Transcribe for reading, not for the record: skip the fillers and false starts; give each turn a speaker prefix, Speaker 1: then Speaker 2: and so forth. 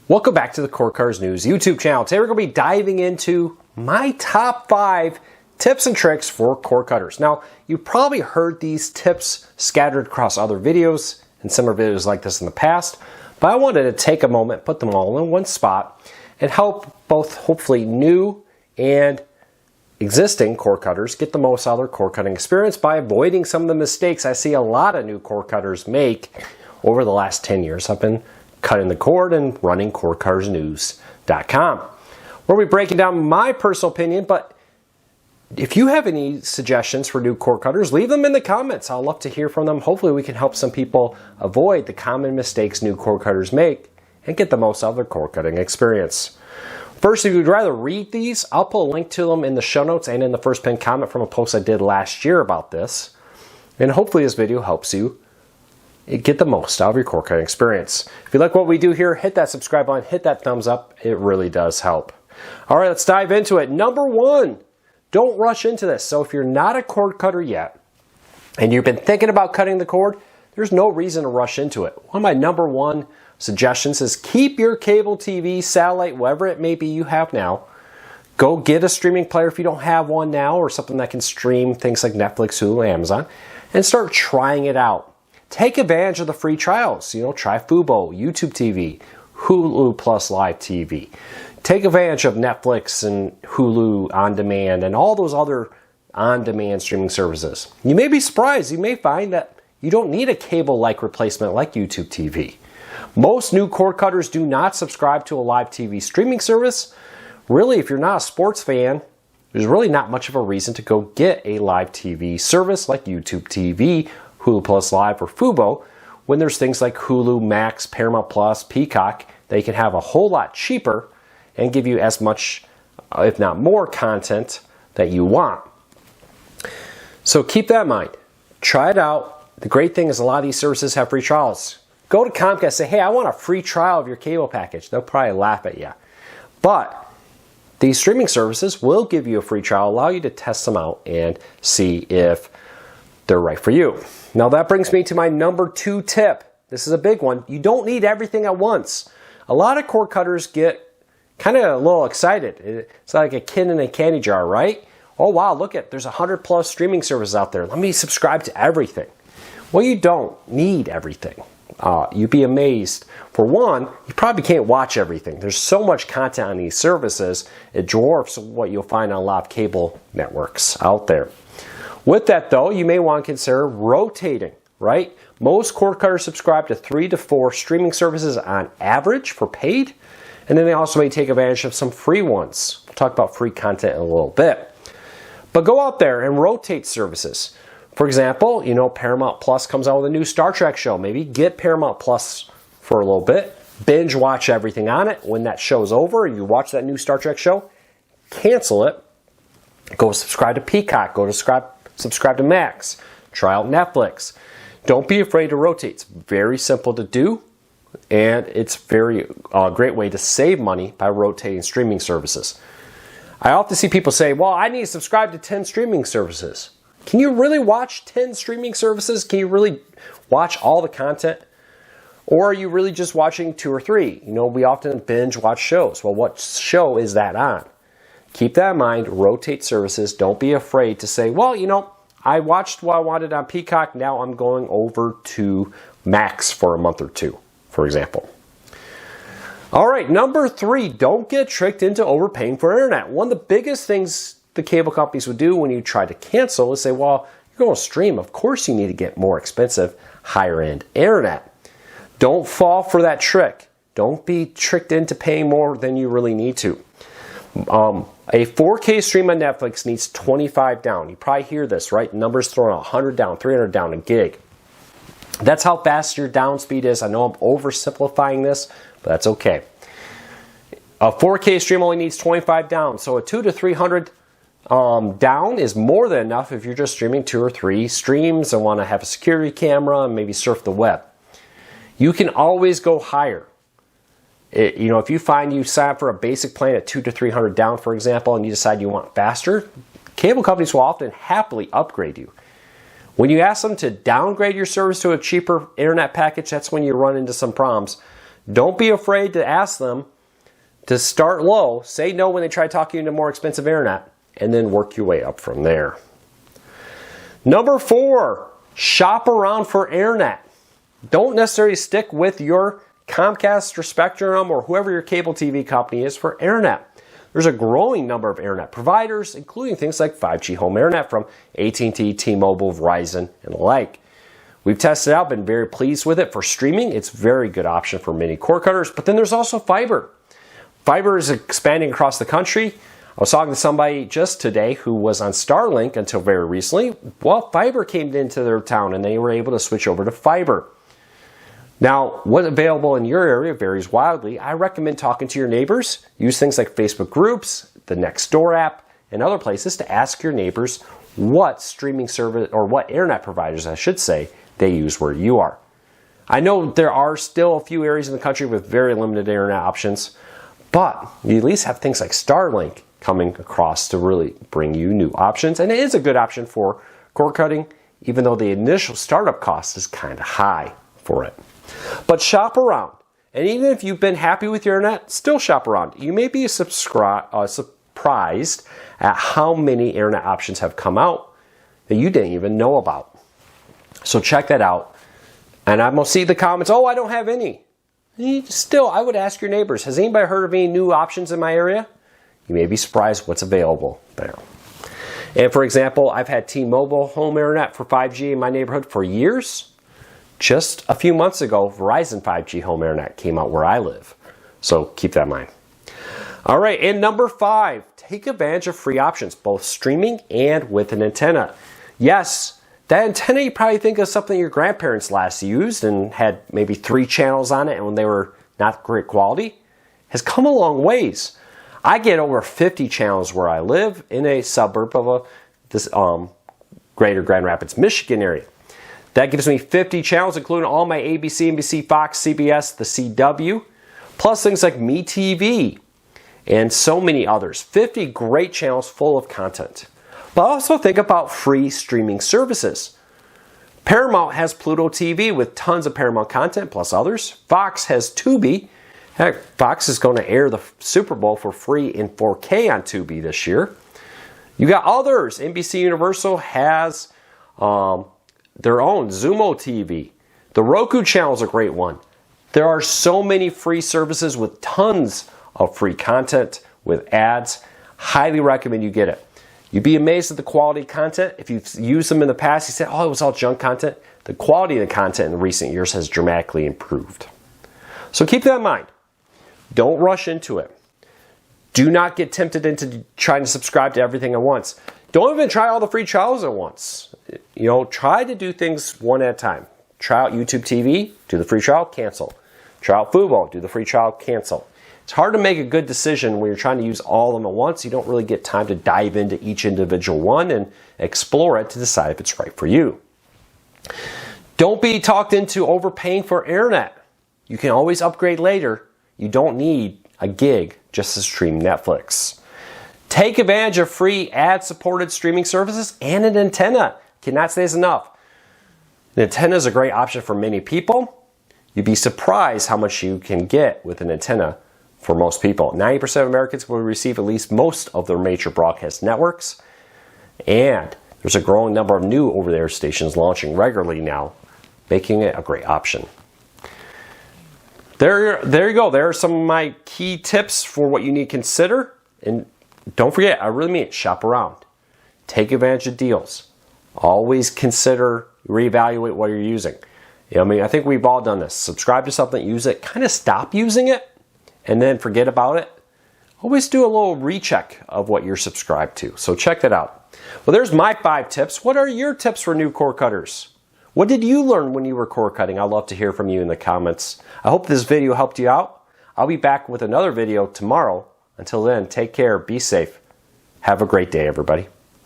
Speaker 1: Welcome back to the Cord Cutters News YouTube channel. Today we're going to be diving into my top 5 tips and tricks for cord cutters. Now, you've probably heard these tips scattered across other videos and similar videos like this in the past, but I wanted to take a moment, put them all in one spot, and help both hopefully new and existing cord cutters get the most out of their cord cutting experience by avoiding some of the mistakes I see a lot of new cord cutters make over the last 10 years. I've been cutting the cord and running cordcuttersnews.com, where we break down my personal opinion. But if you have any suggestions for new cord cutters, leave them in the comments. I'd love to hear from them. Hopefully we can help some people avoid the common mistakes new cord cutters make and get the most out of their cord cutting experience. First, if you'd rather read these, I'll put a link to them in the show notes and in the first pinned comment from a post I did last year about this. And hopefully this video helps you get the most out of your cord cutting experience. If you like what we do here, hit that subscribe button, hit that thumbs up. It really does help. All right, let's dive into it. Number 1, don't rush into this. So if you're not a cord cutter yet and you've been thinking about cutting the cord, there's no reason to rush into it. One of my number 1 suggestions is keep your cable TV, satellite, whatever it may be you have now. Go get a streaming player if you don't have one now, or something that can stream things like Netflix, Hulu, Amazon, and start trying it out. Take advantage of the free trials. Try Fubo, YouTube TV, Hulu Plus Live TV. Take advantage of Netflix and Hulu On Demand and all those other on-demand streaming services. You may be surprised. You may find that you don't need a cable-like replacement like YouTube TV. Most new cord cutters do not subscribe to a live TV streaming service. Really, if you're not a sports fan, there's really not much of a reason to go get a live TV service like YouTube TV, Hulu Plus Live, or Fubo, when there's things like Hulu, Max, Paramount Plus, Peacock that you can have a whole lot cheaper and give you as much, if not more, content that you want. So keep that in mind. Try it out. The great thing is a lot of these services have free trials. Go to Comcast and say, hey, I want a free trial of your cable package. They'll probably laugh at you. But these streaming services will give you a free trial, allow you to test them out and see if they're right for you. Now that brings me to my number 2 tip. This is a big one. You don't need everything at once. A lot of cord cutters get kind of a little excited. It's like a kid in a candy jar, right? Oh wow, look at, there's 100+ streaming services out there. Let me subscribe to everything. Well, you don't need everything. You'd be amazed. For one, you probably can't watch everything. There's so much content on these services, it dwarfs what you'll find on a lot of cable networks out there. With that though, you may want to consider rotating, right? Most cord cutters subscribe to 3 to 4 streaming services on average for paid, and then they also may take advantage of some free ones. We'll talk about free content in a little bit. But go out there and rotate services. For example, Paramount Plus comes out with a new Star Trek show. Maybe get Paramount Plus for a little bit, binge watch everything on it. When that show's over, you watch that new Star Trek show, cancel it, go subscribe to Peacock, go to subscribe to Max, try out Netflix. Don't be afraid to rotate. It's very simple to do, and it's very great way to save money by rotating streaming services. I often see people say, well, I need to subscribe to 10 streaming services. Can you really watch 10 streaming services? Can you really watch all the content? Or are you really just watching 2 or 3? We often binge watch shows. Well, what show is that on? Keep that in mind. Rotate services. Don't be afraid to say, well, I watched what I wanted on Peacock. Now I'm going over to Max for a month or 2, for example. All right, number 3, don't get tricked into overpaying for internet. One of the biggest things the cable companies would do when you try to cancel is say, well, you're going to stream. Of course you need to get more expensive, higher end internet. Don't fall for that trick. Don't be tricked into paying more than you really need to. A 4K stream on Netflix needs 25 down. You probably hear this, right? Numbers thrown out, 100 down, 300 down, a gig. That's how fast your down speed is. I know I'm oversimplifying this, but that's okay. A 4K stream only needs 25 down, so a 200 to 300 down is more than enough if you're just streaming 2 or 3 streams and want to have a security camera and maybe surf the web. You can always go higher. If you find you sign up for a basic plan at 200 to 300 down, for example, and you decide you want faster, cable companies will often happily upgrade you. When you ask them to downgrade your service to a cheaper internet package, that's when you run into some problems. Don't be afraid to ask them to start low, say no when they try talking you into more expensive internet, and then work your way up from there. Number 4, shop around for internet. Don't necessarily stick with your Comcast or Spectrum or whoever your cable TV company is for internet. There's a growing number of internet providers, including things like 5G home internet from AT&T, T-Mobile, Verizon, and the like. We've tested it out, been very pleased with it for streaming. It's a very good option for many cord cutters, but then there's also fiber. Fiber is expanding across the country. I was talking to somebody just today who was on Starlink until very recently. Well, fiber came into their town and they were able to switch over to fiber. Now, what's available in your area varies wildly. I recommend talking to your neighbors. Use things like Facebook groups, the Nextdoor app, and other places to ask your neighbors what streaming service, or what internet providers, I should say, they use where you are. I know there are still a few areas in the country with very limited internet options, but you at least have things like Starlink coming across to really bring you new options. And it is a good option for cord cutting, even though the initial startup cost is kind of high for it. But shop around. And even if you've been happy with your internet, still shop around. You may be surprised at how many internet options have come out that you didn't even know about. So check that out. And I'm going to see the comments, oh, I don't have any. Still, I would ask your neighbors, has anybody heard of any new options in my area? You may be surprised what's available there. And for example, I've had T-Mobile home internet for 5G in my neighborhood for years. Just a few months ago, Verizon 5G home internet came out where I live. So keep that in mind. All right, and number 5, take advantage of free options, both streaming and with an antenna. Yes, that antenna you probably think of something your grandparents last used and had maybe 3 channels on it, and when they were not great quality, has come a long ways. I get over 50 channels where I live in a suburb of this greater Grand Rapids, Michigan area. That gives me 50 channels, including all my ABC, NBC, Fox, CBS, the CW, plus things like MeTV, and so many others. 50 great channels full of content. But also think about free streaming services. Paramount has Pluto TV with tons of Paramount content, plus others. Fox has Tubi. Heck, Fox is going to air the Super Bowl for free in 4K on Tubi this year. You got others. NBC Universal has their own Zumo TV. The Roku channel is a great one. There are so many free services with tons of free content with ads. Highly recommend you get it. You'd be amazed at the quality of content. If you've used them in the past, you said, oh, it was all junk content. The quality of the content in recent years has dramatically improved. So keep that in mind. Don't rush into it. Do not get tempted into trying to subscribe to everything at once. Don't even try all the free trials at once. Try to do things one at a time. Try out YouTube TV, do the free trial, cancel. Try out Fubo, do the free trial, cancel. It's hard to make a good decision when you're trying to use all of them at once. You don't really get time to dive into each individual one and explore it to decide if it's right for you. Don't be talked into overpaying for internet. You can always upgrade later. You don't need a gig just to stream Netflix. Take advantage of free ad-supported streaming services and an antenna. Cannot say this enough. An antenna is a great option for many people. You'd be surprised how much you can get with an antenna for most people. 90% of Americans will receive at least most of their major broadcast networks. And there's a growing number of new over-the-air stations launching regularly now, making it a great option. There you go. There are some of my key tips for what you need to consider. And don't forget, I really mean it, shop around. Take advantage of deals. Always consider, reevaluate what you're using. I think we've all done this. Subscribe to something, use it, kind of stop using it, and then forget about it. Always do a little recheck of what you're subscribed to. So check that out. Well, there's my 5 tips. What are your tips for new cord cutters? What did you learn when you were cord cutting? I'd love to hear from you in the comments. I hope this video helped you out. I'll be back with another video tomorrow. Until then, take care, be safe. Have a great day, everybody.